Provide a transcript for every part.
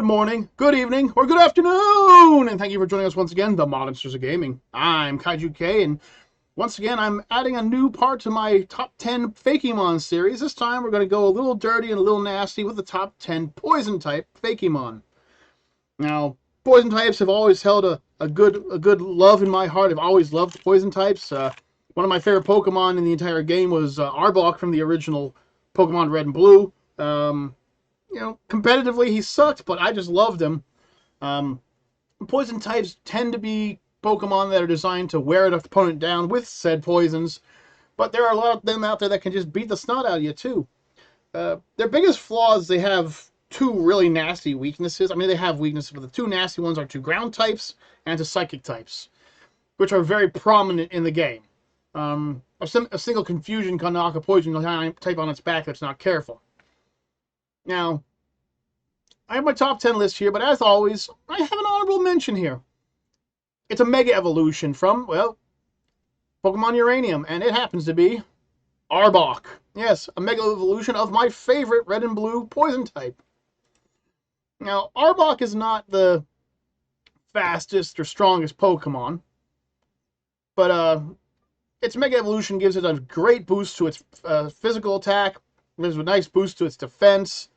good morning, good evening, or good afternoon, and thank you for joining us once again, the Monsters of Gaming. I'm KaijuK, and once again, I'm adding a new part to my top 10 Fakemon series. This time, we're going to go a little dirty and a little nasty with the top 10 Poison-type Fakemon. Now, Poison types have always held a good love in my heart. I've always loved Poison types. One of my favorite Pokemon in the entire game was Arbok from the original Pokemon Red and Blue. You know, competitively he sucked, but I just loved him. Poison types tend to be Pokemon that are designed to wear an opponent down with said poisons, but there are a lot of them out there that can just beat the snot out of you too. Their biggest flaws, they have two really nasty weaknesses. I mean, they have weaknesses, but the two nasty ones are to ground types and to psychic types, which are very prominent in the game. A single confusion can knock a poison type on its back that's not careful. Now, I have my top 10 list here, but as always, I have an honorable mention here. It's a Mega Evolution from, well, Pokemon Uranium, and it happens to be Arbok. Yes, a Mega Evolution of my favorite Red and Blue Poison type. Now, Arbok is not the fastest or strongest Pokemon, but its Mega Evolution gives it a great boost to its physical attack, gives a nice boost to its defense,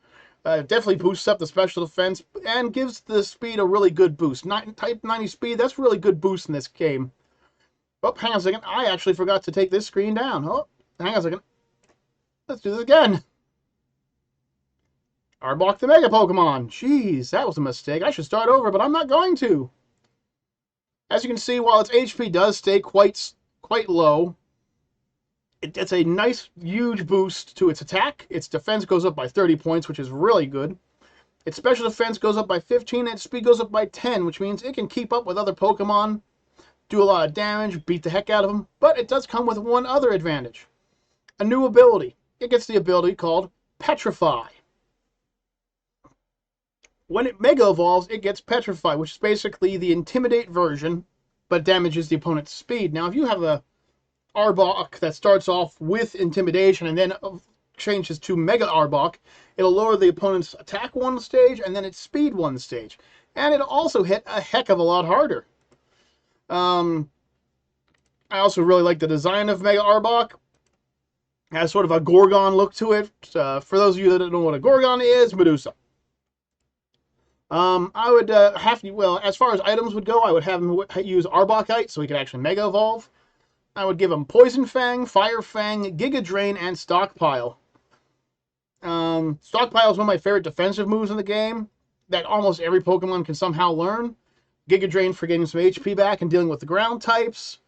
definitely boosts up the special defense, and gives the speed a really good boost. Type 90 speed, that's really good boost in this game. Oh, hang on a second. I actually forgot to take this screen down. Oh, hang on a second. Let's do this again. Arbok the Mega Pokemon. Jeez, that was a mistake. I should start over, but I'm not going to. As you can see, while its HP does stay quite low, it gets a nice, huge boost to its attack. Its defense goes up by 30 points, which is really good. Its special defense goes up by 15, and its speed goes up by 10, which means it can keep up with other Pokemon, do a lot of damage, beat the heck out of them. But it does come with one other advantage. A new ability. It gets the ability called Petrify. When it Mega Evolves, it gets Petrify, which is basically the Intimidate version, but damages the opponent's speed. Now, if you have a Arbok that starts off with Intimidation and then changes to Mega Arbok, it'll lower the opponent's attack one stage and then its speed one stage. And it'll also hit a heck of a lot harder. I also really like the design of Mega Arbok. It has sort of a Gorgon look to it. For those of you that don't know what a Gorgon is, Medusa. I would as far as items would go, I would have him use Arbokite so he could actually Mega Evolve. I would give him Poison Fang, Fire Fang, Giga Drain, and Stockpile. Stockpile is one of my favorite defensive moves in the game that almost every Pokemon can somehow learn. Giga Drain for getting some HP back and dealing with the ground types.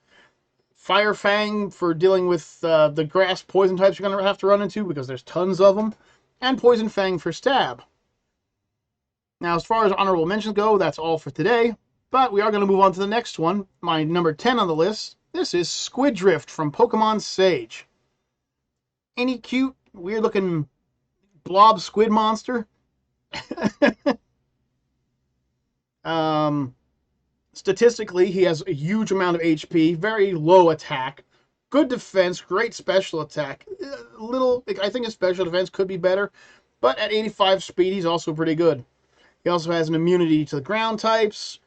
Fire Fang for dealing with the grass poison types you're going to have to run into because there's tons of them. And Poison Fang for stab. Now, as far as honorable mentions go, that's all for today. But we are going to move on to the next one, my number 10 on the list. This is Squid Drift from Pokemon Sage. Any cute, weird-looking blob squid monster? Statistically, he has a huge amount of HP, very low attack, good defense, great special attack. I think his special defense could be better, but at 85 speed, he's also pretty good. He also has an immunity to the ground types,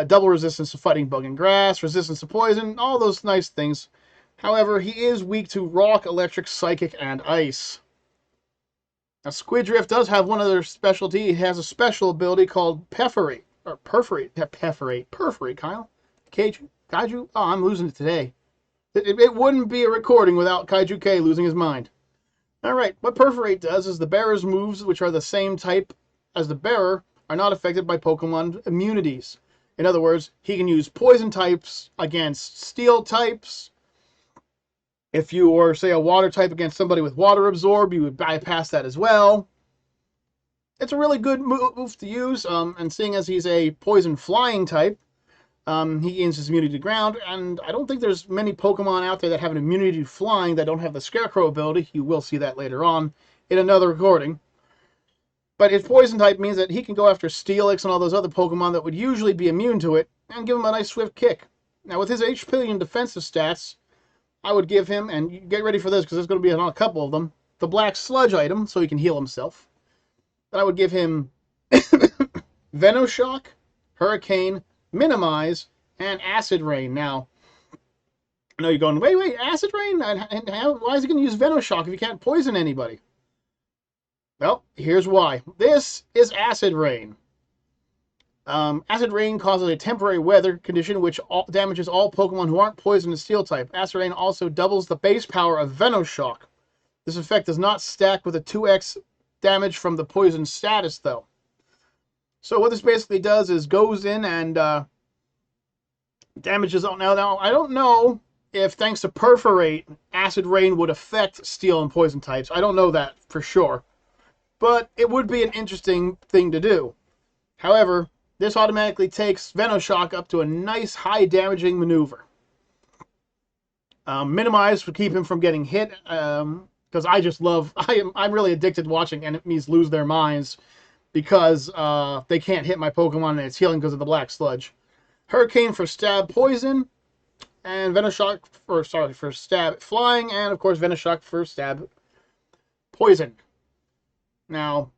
double resistance to fighting bug and grass, resistance to poison, all those nice things. However, he is weak to rock, electric, psychic, and ice. Now, Squid Drift does have one other specialty. It has a special ability called Perforate. Or Perforate. Perforate, Kyle. Kaiju? Oh, I'm losing it today. It wouldn't be a recording without KaijuK losing his mind. Alright, what Perforate does is the bearer's moves, which are the same type as the bearer, are not affected by Pokemon immunities. In other words, he can use poison types against steel types. If you were, say, a water type against somebody with water absorb, you would bypass that as well. It's a really good move to use, and seeing as he's a poison flying type, he gains his immunity to ground, and I don't think there's many Pokemon out there that have an immunity to flying that don't have the Scarecrow ability. You will see that later on in another recording. But his poison type means that he can go after Steelix and all those other Pokemon that would usually be immune to it, and give him a nice swift kick. Now, with his HP and defensive stats, I would give him, and get ready for this because there's going to be a couple of them, the Black Sludge item, so he can heal himself. But I would give him Venoshock, Hurricane, Minimize, and Acid Rain. Now, I know you're going, wait, Acid Rain? And why is he going to use Venoshock if he can't poison anybody? Well, here's why. This is Acid Rain. Acid Rain causes a temporary weather condition which damages all Pokemon who aren't poison and steel type. Acid Rain also doubles the base power of Venoshock. This effect does not stack with a 2x damage from the poison status, though. So what this basically does is goes in and damages. Now, I don't know if, thanks to Perforate, Acid Rain would affect steel and poison types. I don't know that for sure. But it would be an interesting thing to do. However, this automatically takes Venoshock up to a nice high damaging maneuver. Minimize would keep him from getting hit, because I just love, I'm really addicted to watching enemies lose their minds because they can't hit my Pokemon and it's healing because of the black sludge. Hurricane for stab poison, and Venoshock for stab flying, and of course Venoshock for stab poison. Now,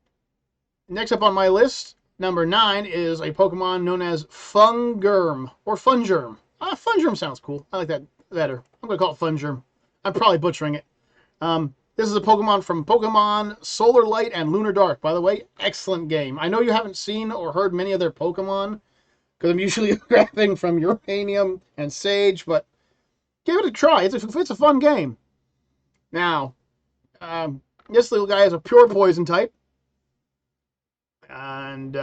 next up on my list, number 9 is a Pokemon known as Fungum, or Fungerm. Fungerm sounds cool. I like that better. I'm going to call it Fungerm. I'm probably butchering it. This is a Pokemon from Pokemon Solar Light and Lunar Dark. By the way, excellent game. I know you haven't seen or heard many of their Pokemon, because I'm usually grabbing from Uranium and Sage, but give it a try. It's a fun game. Now, this little guy is a pure poison type. And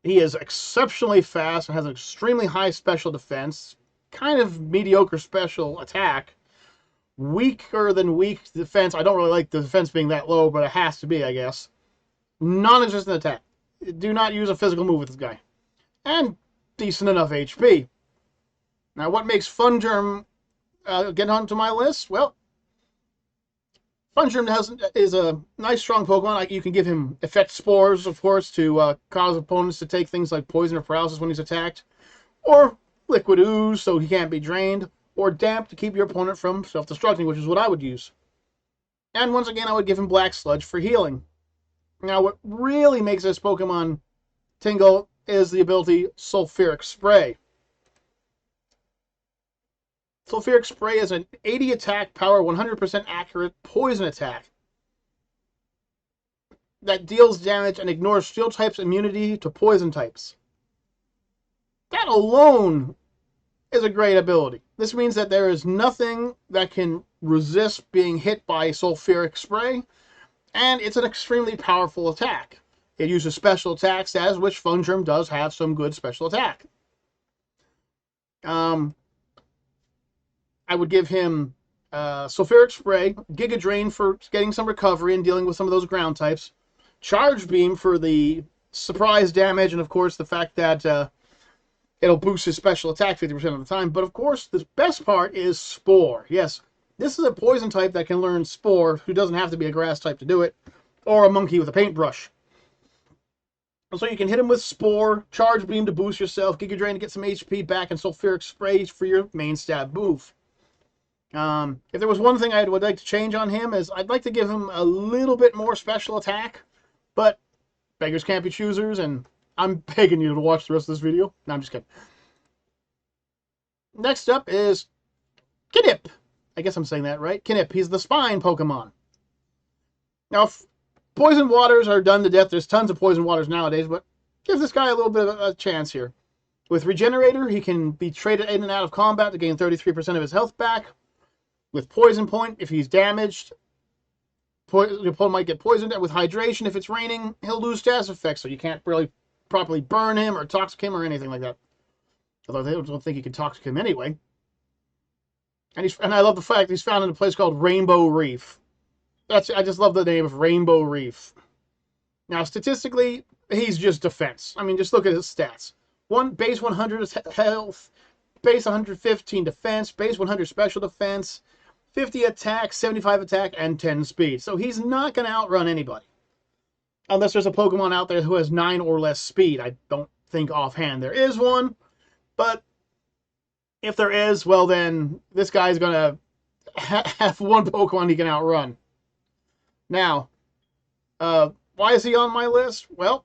he is exceptionally fast and has an extremely high special defense. Kind of mediocre special attack. Weaker than weak defense. I don't really like the defense being that low, but it has to be, I guess. Non-existent attack. Do not use a physical move with this guy. And decent enough HP. Now, what makes Fungerm get onto my list? Well, Fungerm is a nice, strong Pokemon. You can give him Effect Spores, of course, to cause opponents to take things like Poison or Paralysis when he's attacked. Or Liquid Ooze, so he can't be drained. Or Damp to keep your opponent from self-destructing, which is what I would use. And once again, I would give him Black Sludge for healing. Now, what really makes this Pokemon tingle is the ability Sulfuric Spray. Sulfuric Spray is an 80 attack power, 100% accurate poison attack that deals damage and ignores steel types' immunity to poison types. That alone is a great ability. This means that there is nothing that can resist being hit by Sulfuric Spray, and it's an extremely powerful attack. It uses special attack stats, which Fungerm does have some good special attack. I would give him Sulfuric Spray, Giga Drain for getting some recovery and dealing with some of those ground types, Charge Beam for the surprise damage, and of course the fact that it'll boost his special attack 50% of the time. But of course, the best part is Spore. Yes, this is a poison type that can learn Spore, who doesn't have to be a grass type to do it, or a monkey with a paintbrush. So you can hit him with Spore, Charge Beam to boost yourself, Giga Drain to get some HP back, and Sulfuric Spray for your main stab move. If there was one thing I would like to change on him, is I'd like to give him a little bit more special attack, but beggars can't be choosers, and I'm begging you to watch the rest of this video. No, I'm just kidding. Next up is Kinip. I guess I'm saying that right. Kinip. He's the spine Pokemon. Now, if poison waters are done to death, there's tons of poison waters nowadays, but give this guy a little bit of a chance here. With Regenerator, he can be traded in and out of combat to gain 33% of his health back. With Poison Point, if he's damaged, the opponent might get poisoned. With Hydration, if it's raining, he'll lose status effects, so you can't really properly burn him or toxic him or anything like that. Although they don't think you can toxic him anyway. And I love the fact he's found in a place called Rainbow Reef. I just love the name of Rainbow Reef. Now, statistically, he's just defense. I mean, just look at his stats. Base 100 health, base 115 defense, base 100 special defense, 50 attack, 75 attack, and 10 speed. So he's not going to outrun anybody. Unless there's a Pokemon out there who has 9 or less speed. I don't think offhand there is one. But if there is, well then, this guy's going to have one Pokemon he can outrun. Now, why is he on my list? Well,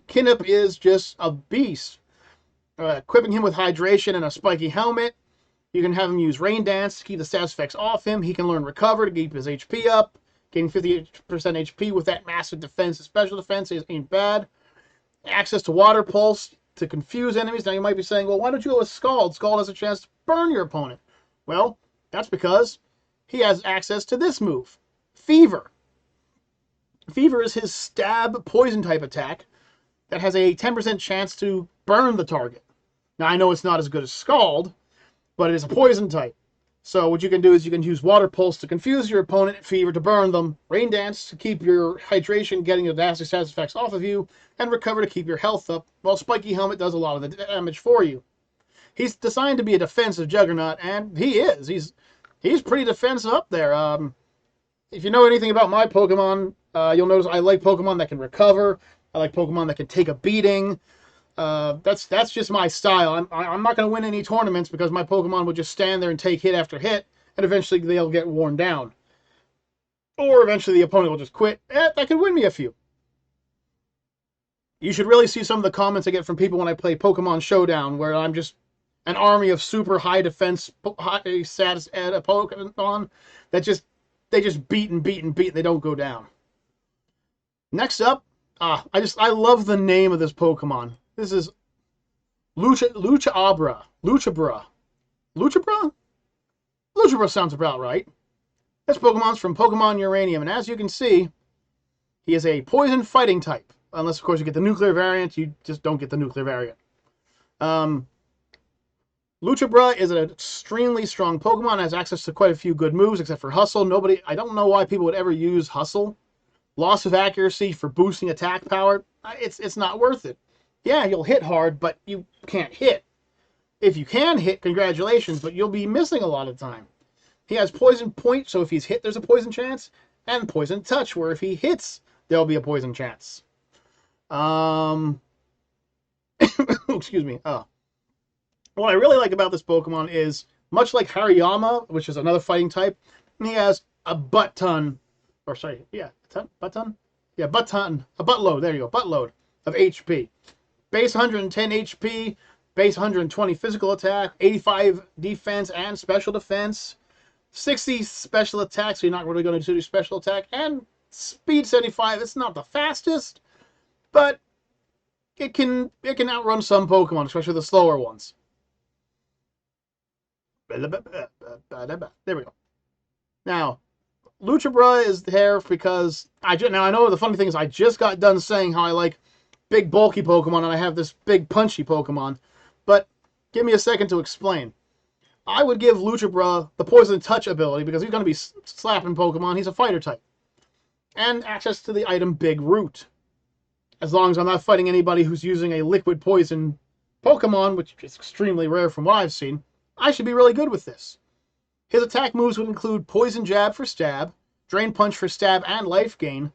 Kinnup is just a beast. Equipping him with hydration and a spiky helmet. You can have him use Rain Dance to keep the status effects off him. He can learn Recover to keep his HP up. Gaining 50% HP with that massive defense and special defense ain't bad. Access to Water Pulse to confuse enemies. Now you might be saying, well, why don't you go with Scald? Scald has a chance to burn your opponent. Well, that's because he has access to this move, Fever. Fever is his stab poison type attack that has a 10% chance to burn the target. Now I know it's not as good as Scald, but it is a poison type. So what you can do is you can use Water Pulse to confuse your opponent, Fever to burn them, Rain Dance to keep your hydration, getting the nasty status effects off of you, and Recover to keep your health up, while Spiky Helmet does a lot of the damage for you. He's designed to be a defensive juggernaut, and he is. He's pretty defensive up there. If you know anything about my Pokemon, you'll notice I like Pokemon that can recover. I like Pokemon that can take a beating. That's just my style. I'm not going to win any tournaments because my Pokemon will just stand there and take hit after hit, and eventually they'll get worn down. Or eventually the opponent will just quit. That could win me a few. You should really see some of the comments I get from people when I play Pokemon Showdown, where I'm just an army of super high defense, high status Pokemon that they just beat and beat and beat. They don't go down. Next up, I love the name of this Pokemon. This is LuchaBra. LuchaBra. LuchaBra? LuchaBra sounds about right. This Pokemon's from Pokemon Uranium, and as you can see, he is a poison fighting type. Unless, of course, you get the nuclear variant, you just don't get the nuclear variant. LuchaBra is an extremely strong Pokemon, has access to quite a few good moves, except for Hustle. I don't know why people would ever use Hustle. Loss of accuracy for boosting attack power, it's not worth it. Yeah, you'll hit hard, but you can't hit. If you can hit, congratulations, but you'll be missing a lot of time. He has Poison Point, so if he's hit, there's a poison chance, and Poison Touch, where if he hits, there'll be a poison chance. Excuse me. What I really like about this Pokemon is, much like Hariyama, which is another fighting type, he has a buttload. There you go, buttload of HP. Base 110 HP, base 120 physical attack, 85 defense and special defense, 60 special attack, so you're not really going to do special attack, and speed 75. It's not the fastest, but it can outrun some Pokemon, especially the slower ones. There we go. Now, LuchaBra is there because I know the funny thing is I just got done saying how I like big bulky Pokemon and I have this big punchy Pokemon, but give me a second to explain. I would give LuchaBra the Poison Touch ability because he's going to be slapping Pokemon. He's a fighter type. And access to the item Big Root. As long as I'm not fighting anybody who's using a liquid poison Pokemon, which is extremely rare from what I've seen, I should be really good with this. His attack moves would include Poison Jab for stab, Drain Punch for stab and life gain,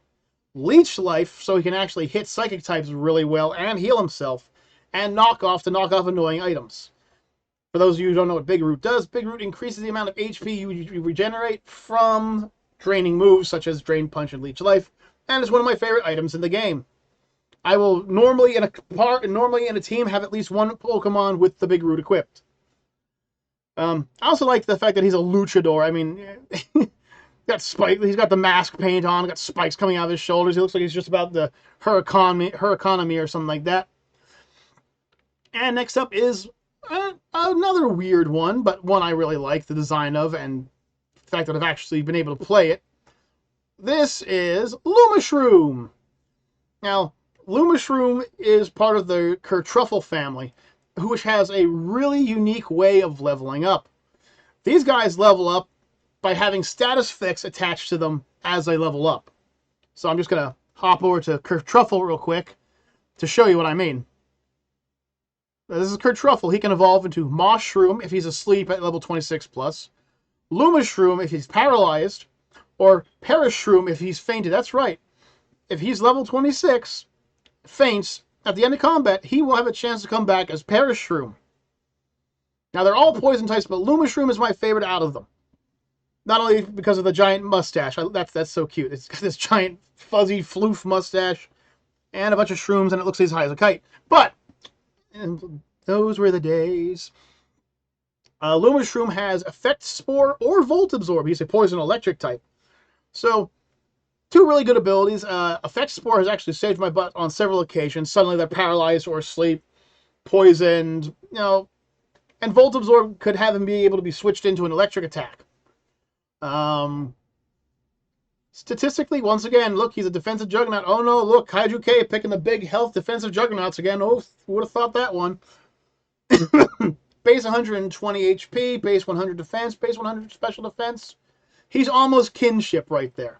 Leech Life so he can actually hit psychic types really well and heal himself, and Knock Off to knock off annoying items. For those of you who don't know what Big Root does, Big Root increases the amount of HP you regenerate from draining moves such as Drain Punch and Leech Life, and is one of my favorite items in the game. I will normally in a team have at least one Pokemon with the Big Root equipped. I also like the fact that he's a luchador. I mean, he's got the mask paint on, got spikes coming out of his shoulders. He looks like he's just about the Hurricanami or something like that. And next up is another weird one, but one I really like the design of and the fact that I've actually been able to play it. This is LumaShroom. Now, LumaShroom is part of the Kertruffle family, which has a really unique way of leveling up. These guys level up by having status effects attached to them as they level up. So I'm just going to hop over to Kertruffle real quick to show you what I mean. This is Kertruffle. He can evolve into Moshroom if he's asleep at level 26 plus, LumaShroom if he's paralyzed, or Parashroom if he's fainted. That's right. If he's level 26, faints, at the end of combat, he will have a chance to come back as Parashroom. Now, they're all poison types, but LumaShroom is my favorite out of them. Not only because of the giant mustache. That's so cute. It's got this giant, fuzzy, floof mustache. and a bunch of shrooms, and it looks as high as a kite. But those were the days. LumaShroom has Effect Spore or Volt Absorb. He's a poison electric type. So, two really good abilities. Effect Spore has actually saved my butt on several occasions. Suddenly they're paralyzed or asleep, poisoned, you know. And Volt Absorb could have him be able to be switched into an electric attack. Statistically, once again, look, he's a defensive juggernaut. Oh no, look, KaijuK picking the big health defensive juggernauts again. Oh, who would have thought that one? Base 120 HP, base 100 defense, base 100 special defense. He's almost kinship right there.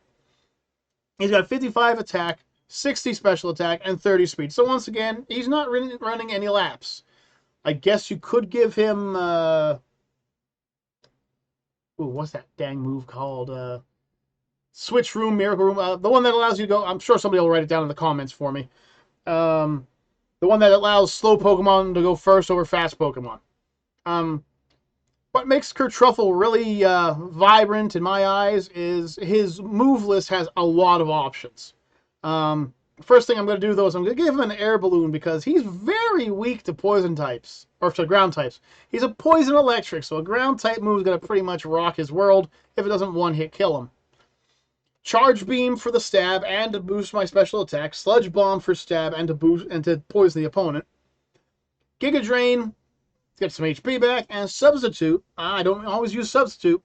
He's got 55 attack, 60 special attack, and 30 speed. So once again, he's not running any laps. I guess you could give him... ooh, what's that dang move called? Switch Room, Miracle Room. The one that allows you to go... I'm sure somebody will write it down in the comments for me. The one that allows slow Pokemon to go first over fast Pokemon. What makes Kertruffle really vibrant in my eyes is his move list has a lot of options. First thing I'm going to do, though, is I'm going to give him an air balloon because he's very weak to poison types, or to ground types. He's a poison electric, so a ground type move is going to pretty much rock his world if it doesn't one-hit kill him. Charge Beam for the stab and to boost my special attack. Sludge Bomb for stab and to boost and to poison the opponent. Giga Drain, get some HP back, and Substitute. I don't always use Substitute,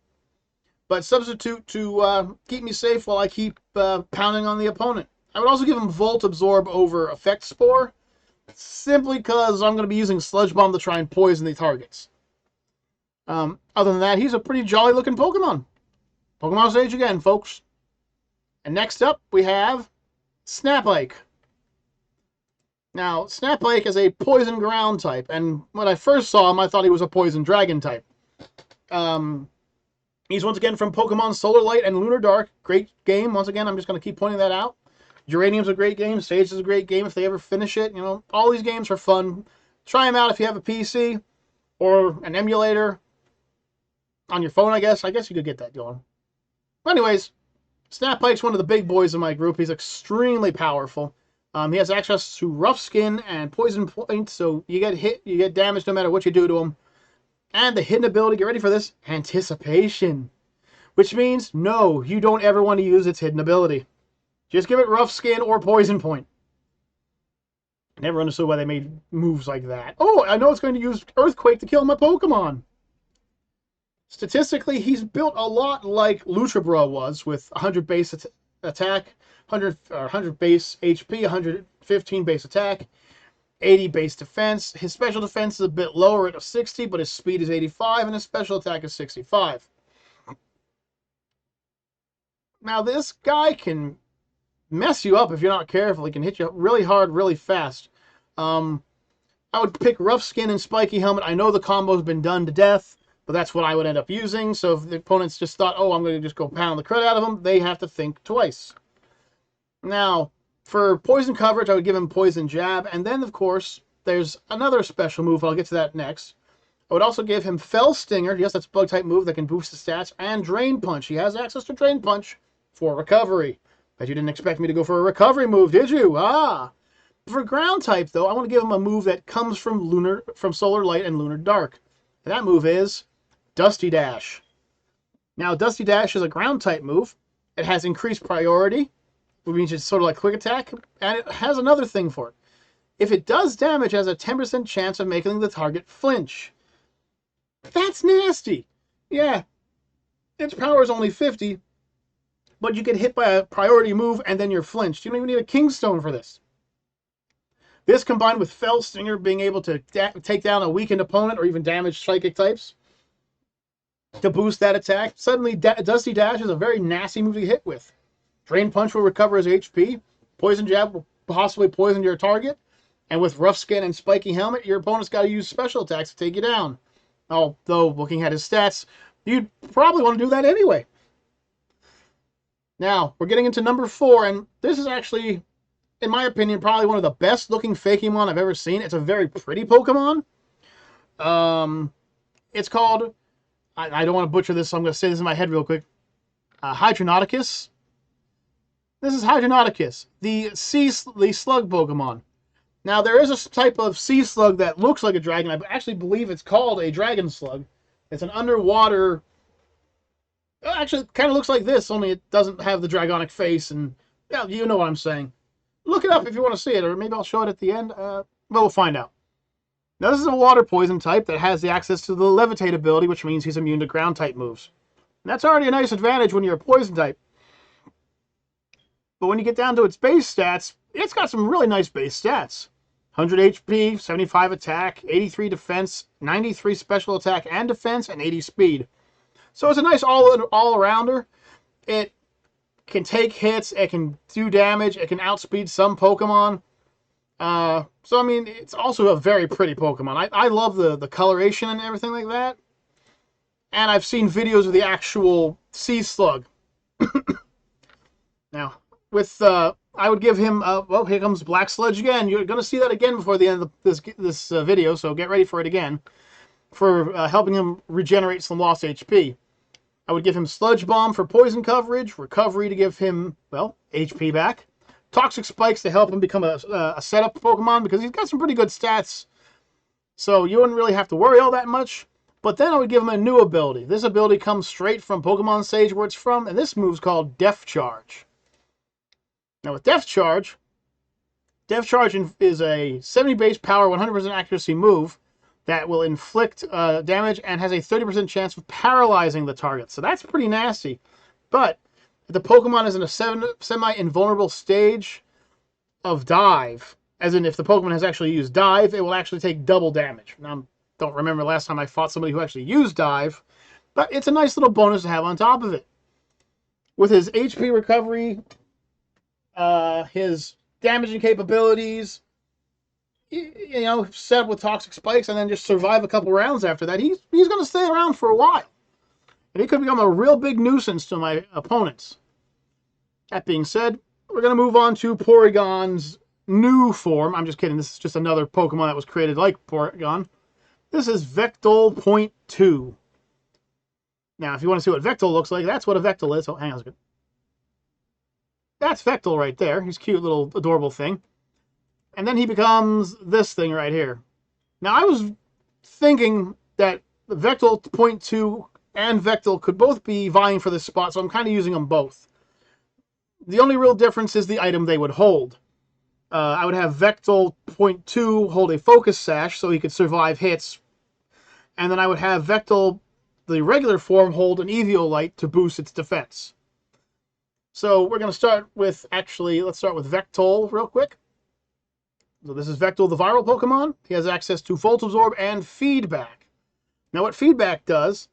but Substitute to keep me safe while I keep pounding on the opponent. I would also give him Volt Absorb over Effect Spore, simply because I'm going to be using Sludge Bomb to try and poison the targets. Other than that, he's a pretty jolly looking Pokemon. Pokemon stage again, folks. And next up, we have SnapIke. Now, SnapIke is a poison ground type, and when I first saw him, I thought he was a poison dragon type. He's once again from Pokemon Solar Light and Lunar Dark. Great game. Once again, I'm just going to keep pointing that out. Geranium's a great game. Sage is a great game if they ever finish it. You know, all these games are fun. Try them out if you have a PC or an emulator on your phone, I guess. I guess you could get that going. Anyways, SnapIke's one of the big boys in my group. He's extremely powerful. He has access to Rough Skin and Poison Point, so you get hit, you get damaged no matter what you do to him. And the hidden ability, get ready for this, Anticipation. Which means, no, you don't ever want to use its hidden ability. Just give it Rough Skin or Poison Point. I never understood why they made moves like that. Oh, I know it's going to use Earthquake to kill my Pokemon. Statistically, he's built a lot like LuchaBra was, with 100 base attack, 100 base HP, 115 base attack, 80 base defense. His special defense is a bit lower at 60, but his speed is 85, and his special attack is 65. Now, this guy can mess you up if you're not careful. He can hit you really hard, really fast. I would pick Rough Skin and Spiky Helmet. I know the combo's been done to death, but that's what I would end up using. So if the opponents just thought, oh, I'm going to just go pound the crud out of them, they have to think twice. Now, for poison coverage, I would give him Poison Jab. And then, of course, there's another special move. I'll get to that next. I would also give him Fell Stinger. Yes, that's a bug-type move that can boost the stats. And Drain Punch. He has access to Drain Punch for recovery. Bet you didn't expect me to go for a recovery move, did you? Ah! For ground type, though, I want to give him a move that comes from Solar Light and Lunar Dark. And that move is Dusty Dash. Now, Dusty Dash is a ground type move. It has increased priority, which means it's sort of like quick attack, and it has another thing for it. If it does damage, it has a 10% chance of making the target flinch. That's nasty. Yeah, its power is only 50, but you get hit by a priority move and then you're flinched. You don't even need a Kingstone for this. This combined with Fell Stinger being able to take down a weakened opponent or even damage psychic types to boost that attack. Suddenly, Dusty Dash is a very nasty move to hit with. Drain Punch will recover his HP. Poison Jab will possibly poison your target. And with Rough Skin and Spiky Helmet, your opponent's got to use special attacks to take you down. Although, looking at his stats, you'd probably want to do that anyway. Now, we're getting into number 4, and this is actually, in my opinion, probably one of the best looking Fakemon I've ever seen. It's a very pretty Pokemon. It's called, I don't want to butcher this, so I'm going to say this in my head real quick. Hydronauticus. This is Hydronauticus, the slug Pokemon. Now, there is a type of sea slug that looks like a dragon. I actually believe it's called a dragon slug. It's an underwater... Actually, it kind of looks like this, only it doesn't have the dragonic face, and yeah, you know what I'm saying. Look it up if you want to see it, or maybe I'll show it at the end. But we'll find out. Now, this is a water poison type that has the access to the levitate ability, which means he's immune to ground type moves. And that's already a nice advantage when you're a poison type. But when you get down to its base stats, it's got some really nice base stats. 100 HP, 75 attack, 83 defense, 93 special attack and defense, and 80 speed. So it's a nice all-arounder. It can take hits, it can do damage, it can outspeed some Pokemon. So, I mean, it's also a very pretty Pokemon. I love the coloration and everything like that. And I've seen videos of the actual sea slug. Now, with, I would give him, well, here comes Black Sludge again. You're going to see that again before the end of this video, so get ready for it again. For helping him regenerate some lost HP. I would give him Sludge Bomb for poison coverage, Recovery to give him, well, HP back. Toxic Spikes to help him become a setup Pokemon, because he's got some pretty good stats. So you wouldn't really have to worry all that much. But then I would give him a new ability. This ability comes straight from Pokemon Sage, where it's from, and this move's called Depth Charge. Now with Depth Charge is a 70 base power, 100% accuracy move that will inflict damage and has a 30% chance of paralyzing the target. So that's pretty nasty. But if the Pokemon is in a semi-invulnerable stage of dive, as in if the Pokemon has actually used dive, it will actually take double damage. Now, I don't remember last time I fought somebody who actually used dive, but it's a nice little bonus to have on top of it. With his HP recovery, his damaging capabilities, you know, set up with Toxic Spikes and then just survive a couple rounds after that, he's going to stay around for a while. And he could become a real big nuisance to my opponents. That being said, we're going to move on to Porygon's new form. I'm just kidding. This is just another Pokemon that was created like Porygon. This is Vectol Point 2. Now, if you want to see what Vectol looks like, that's what a Vectol is. Oh, hang on a second. That's Vectol right there. He's a cute little adorable thing. And then he becomes this thing right here. Now, I was thinking that the Vectol Point 2 and Vectol could both be vying for this spot, so I'm kind of using them both. The only real difference is the item they would hold. I would have Vectol Point 2 hold a Focus Sash so he could survive hits. And then I would have Vectol, the regular form, hold an Eviolite to boost its defense. So we're going to start with, actually, let's start with Vectol real quick. So this is Vectol, the viral Pokemon. He has access to Volt Absorb and Feedback. Now what Feedback does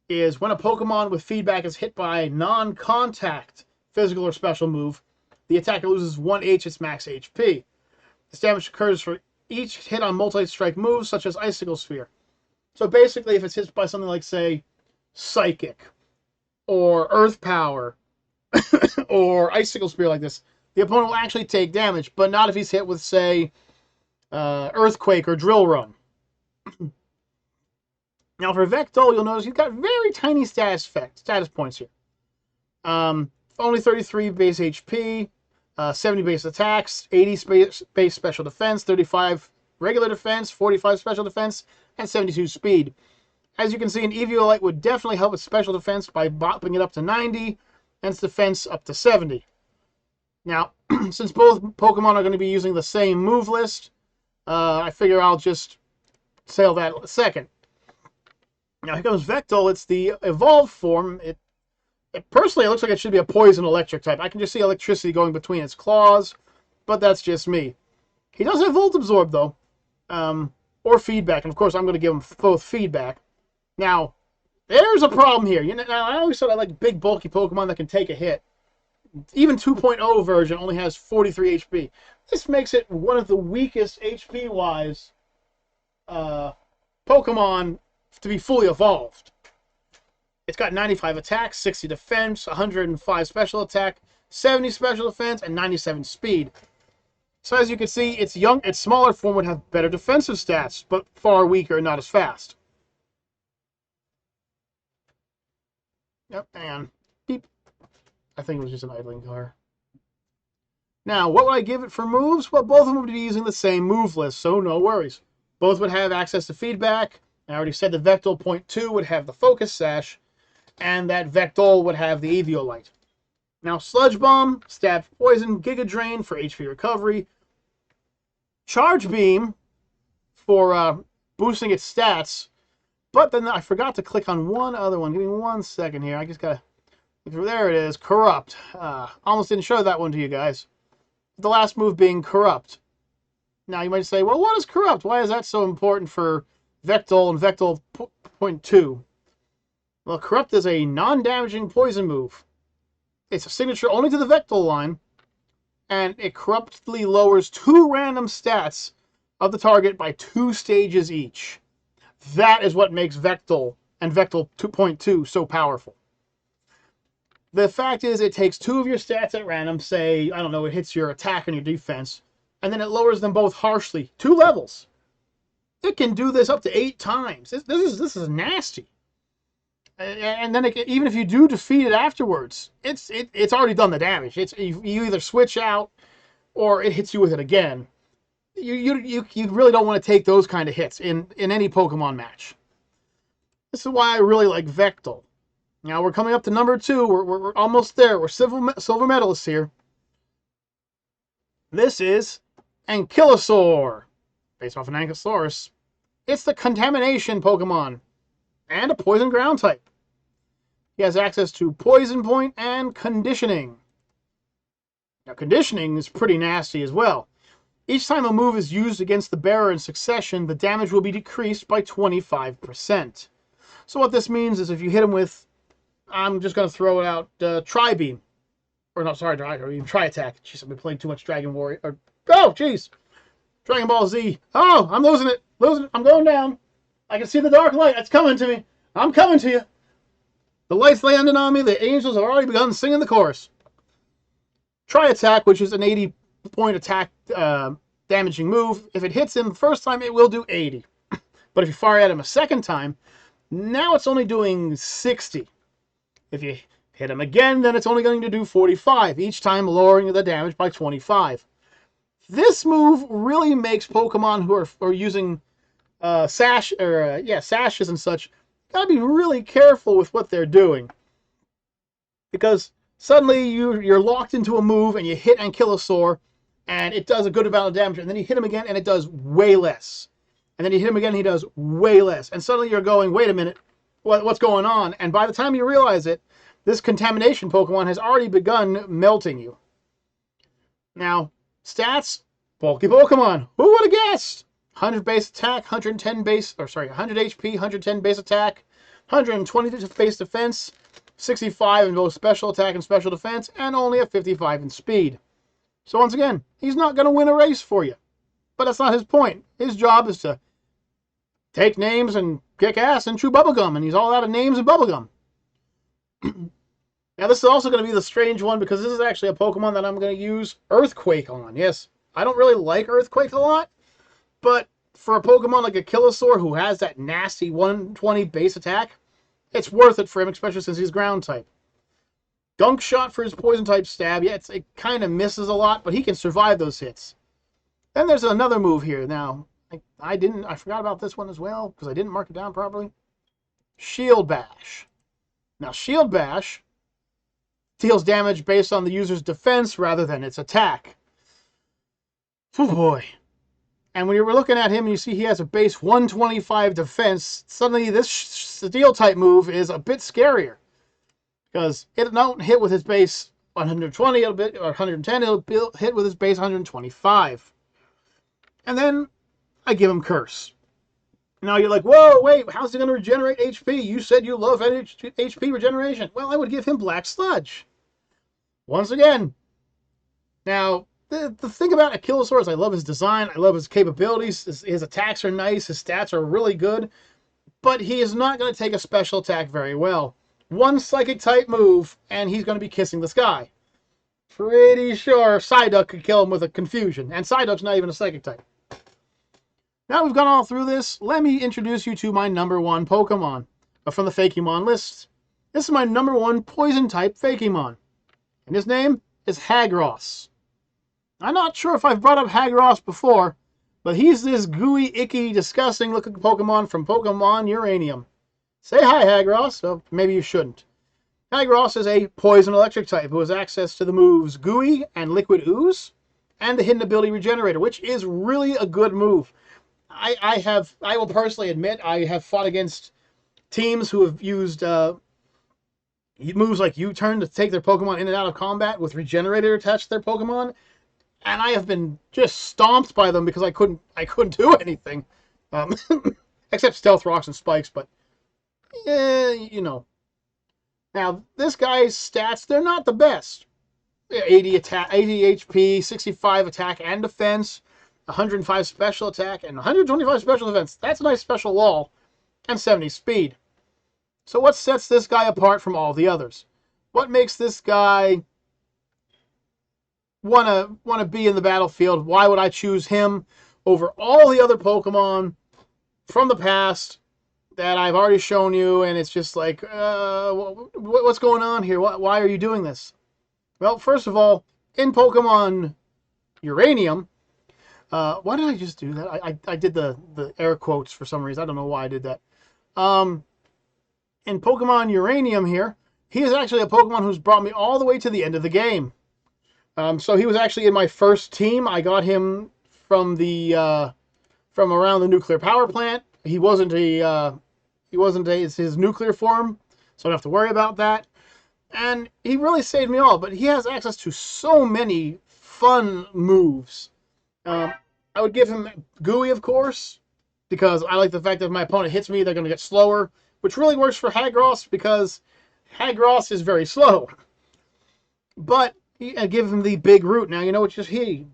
is when a Pokemon with Feedback is hit by a non-contact physical or special move, the attacker loses 1H its max HP. This damage occurs for each hit on multi-strike moves, such as Icicle Sphere. So basically, if it's hit by something like, say, Psychic, or Earth Power, or Icicle Spear like this, the opponent will actually take damage, but not if he's hit with, say, Earthquake or Drill Run. Now for Vectol, you'll notice he's got very tiny status points here. Only 33 base HP, 70 base attacks, 80 base special defense, 35 regular defense, 45 special defense, and 72 speed. As you can see, an Eviolite would definitely help with special defense by bopping it up to 90, and its defense up to 70. Now, since both Pokemon are going to be using the same move list, I figure I'll just sell that a second. Now, here comes Vectol. It's the evolved form. Personally, it looks like it should be a poison electric type. I can just see electricity going between its claws, but that's just me. He does have Volt Absorb, though, or Feedback, and of course, I'm going to give him both Feedback. Now, there's a problem here. You know, I always said I like big, bulky Pokemon that can take a hit. Even 2.0 version only has 43 HP. This makes it one of the weakest HP-wise Pokemon to be fully evolved. It's got 95 attack, 60 defense, 105 special attack, 70 special defense, and 97 speed. So as you can see, its smaller form would have better defensive stats, but far weaker and not as fast. Yep, and beep. I think it was just an idling car. Now, what would I give it for moves? Well, both of them would be using the same move list, so no worries. Both would have access to feedback. I already said the Vectol Point 2 would have the Focus Sash, and that Vectol would have the Eviolite. Now, Sludge Bomb, Stab Poison, Giga Drain for HP recovery, Charge Beam for boosting its stats, but then I forgot to click on one other one. Give me 1 second here. I just gotta... There it is, Corrupt. Almost didn't show that one to you guys. The last move being Corrupt. Now you might say, well, what is Corrupt? Why is that so important for Vectol and Vectol Point 2? Well, Corrupt is a non-damaging poison move. It's a signature only to the Vectol line, and it corruptly lowers 2 random stats of the target by 2 stages each. That is what makes Vectol and Vectol 2.2 so powerful. The fact is, it takes 2 of your stats at random, say, I don't know, it hits your attack and your defense, and then it lowers them both harshly, 2 levels. It can do this up to 8 times. This is nasty. And then even if you do defeat it afterwards, it's already done the damage. You either switch out or it hits you with it again. You really don't want to take those kind of hits in any Pokemon match. This is why I really like Vectol. Now we're coming up to number 2. We're almost there. We're silver medalists here. This is Anchilosaur, based off an Ankylosaurus. It's the Contamination Pokemon and a Poison Ground type. He has access to Poison Point and Conditioning. Now, Conditioning is pretty nasty as well. Each time a move is used against the bearer in succession, the damage will be decreased by 25%. So what this means is if you hit him with, I'm just going to throw it out, Tri-Beam. Or no, sorry, Tri-Attack. Jeez, I've been playing too much Dragon Warrior. Oh, jeez! Dragon Ball Z. Oh, I'm losing it. I'm going down. I can see the dark light. It's coming to me. I'm coming to you. The light's landing on me. The angels have already begun singing the chorus. Tri-Attack, which is an 80-point attack damaging move. If it hits him the first time, it will do 80. But if you fire at him a second time, now it's only doing 60. If you hit him again, then it's only going to do 45, each time lowering the damage by 25. This move really makes Pokemon who are using sashes and such, gotta be really careful with what they're doing. Because suddenly you're locked into a move and you hit Ankylosaur and it does a good amount of damage, and then you hit him again and it does way less. And then you hit him again and he does way less. And suddenly you're going, wait a minute, what's going on? And by the time you realize it, this Contamination Pokemon has already begun melting you. Now, stats, bulky Pokemon. Who would have guessed? 100 base attack, 100 HP, 110 base attack, 120 base defense, 65 in both special attack and special defense, and only a 55 in speed. So once again, he's not going to win a race for you. But that's not his point. His job is to take names and kick ass and chew bubblegum, and he's all out of names and bubblegum. Now this is also going to be the strange one, because this is actually a Pokemon that I'm going to use Earthquake on. Yes, I don't really like Earthquake a lot, but for a Pokemon like Ankylosaur who has that nasty 120 base attack, it's worth it for him, especially since he's ground type. Gunk Shot for his poison type stab. Yeah, it kind of misses a lot, but he can survive those hits. Then there's another move here. Now, I forgot about this one as well, because I didn't mark it down properly. Shield Bash. Now, Shield Bash deals damage based on the user's defense rather than its attack. Oh boy. And when you're looking at him and you see he has a base 125 defense, suddenly this Steel type move is a bit scarier. Because it don't hit with his base 120 or 110, it'll hit with his base 125. And then I give him Curse. Now you're like, whoa, wait, how's he going to regenerate HP? You said you love HP regeneration. Well, I would give him Black Sludge. Once again. Now, the thing about Ankylosaur is I love his design. I love his capabilities. His attacks are nice. His stats are really good. But he is not going to take a special attack very well. One Psychic type move, and he's going to be kissing the sky. Pretty sure Psyduck could kill him with a Confusion. And Psyduck's not even a Psychic type. Now we've gone all through this, let me introduce you to my number 1 Pokemon from the Fakemon list. This is my number 1 Poison-type Fakemon, and his name is Hagross. I'm not sure if I've brought up Hagross before, but he's this gooey, icky, disgusting looking Pokemon from Pokemon Uranium. Say hi, Hagross. So maybe you shouldn't. Hagross is a poison electric type who has access to the moves Gooey and Liquid Ooze, and the hidden ability Regenerator, which is really a good move. I will personally admit, I have fought against teams who have used moves like U-turn to take their Pokemon in and out of combat with Regenerator attached to their Pokemon, and I have been just stomped by them because I couldn't do anything, except Stealth Rocks and Spikes. But you know. Now this guy's stats, they're not the best. 80 attack, 80 HP, 65 attack and defense, 105 special attack, and 125 special defense. That's a nice special wall, and 70 speed. So what sets this guy apart from all the others? What makes this guy wanna be in the battlefield? Why would I choose him over all the other Pokemon from the past that I've already shown you? And it's just like, what's going on here? Why are you doing this? Well, first of all, in Pokemon Uranium, why did I just do that? I did the air quotes for some reason. I don't know why I did that. In Pokemon Uranium here, he is actually a Pokemon who's brought me all the way to the end of the game. So he was actually in my first team. I got him from the from around the nuclear power plant. He wasn't it's his nuclear form, so I don't have to worry about that. And he really saved me all, but he has access to so many fun moves. I would give him Gooey, of course, because I like the fact that if my opponent hits me, they're going to get slower, which really works for Hagross because Hagross is very slow. But I give him the Big Root. Now, you know, it's just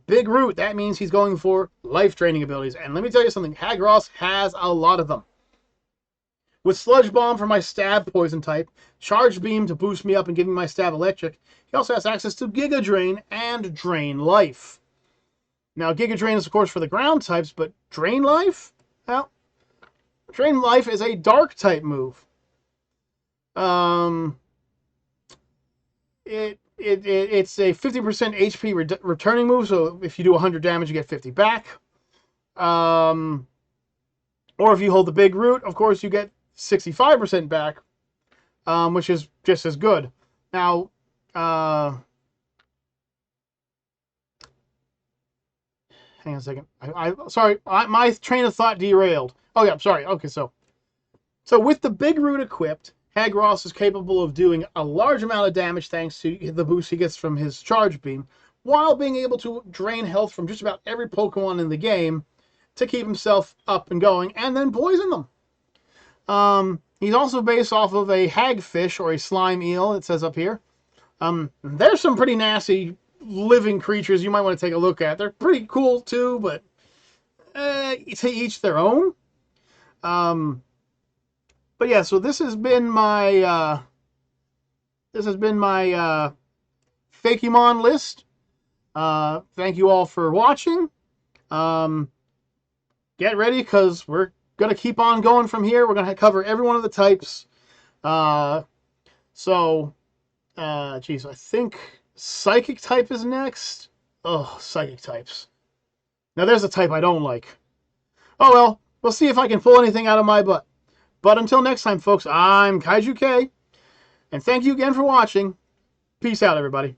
Big Root, that means he's going for life-draining abilities. And let me tell you something, Hagross has a lot of them. With Sludge Bomb for my stab poison type, Charge Beam to boost me up and give me my stab electric, he also has access to Giga Drain and Drain Life. Now, Giga Drain is, of course, for the ground types, but Drain Life? Well, Drain Life is a dark type move. It's a 50% HP returning move, so if you do 100 damage, you get 50 back. Or if you hold the Big Root, of course, you get 65% back, which is just as good. Now, hang on a second. Sorry, my train of thought derailed. Oh yeah, sorry. Okay, so with the Big Root equipped, Hagross is capable of doing a large amount of damage thanks to the boost he gets from his Charge Beam, while being able to drain health from just about every Pokemon in the game to keep himself up and going, and then poison them. He's also based off of a hagfish, or a slime eel, it says up here. There's some pretty nasty living creatures you might want to take a look at. They're pretty cool too, but to each their own. But yeah, so this has been my Fakemon list. Thank you all for watching. Get ready, because we're going to keep on going from here. We're going to cover every one of the types. Geez, I think Psychic type is next. Oh, Psychic types. Now, there's a type I don't like. Oh, well, we'll see if I can pull anything out of my butt. But until next time, folks, I'm KaijuK, and thank you again for watching. Peace out, everybody.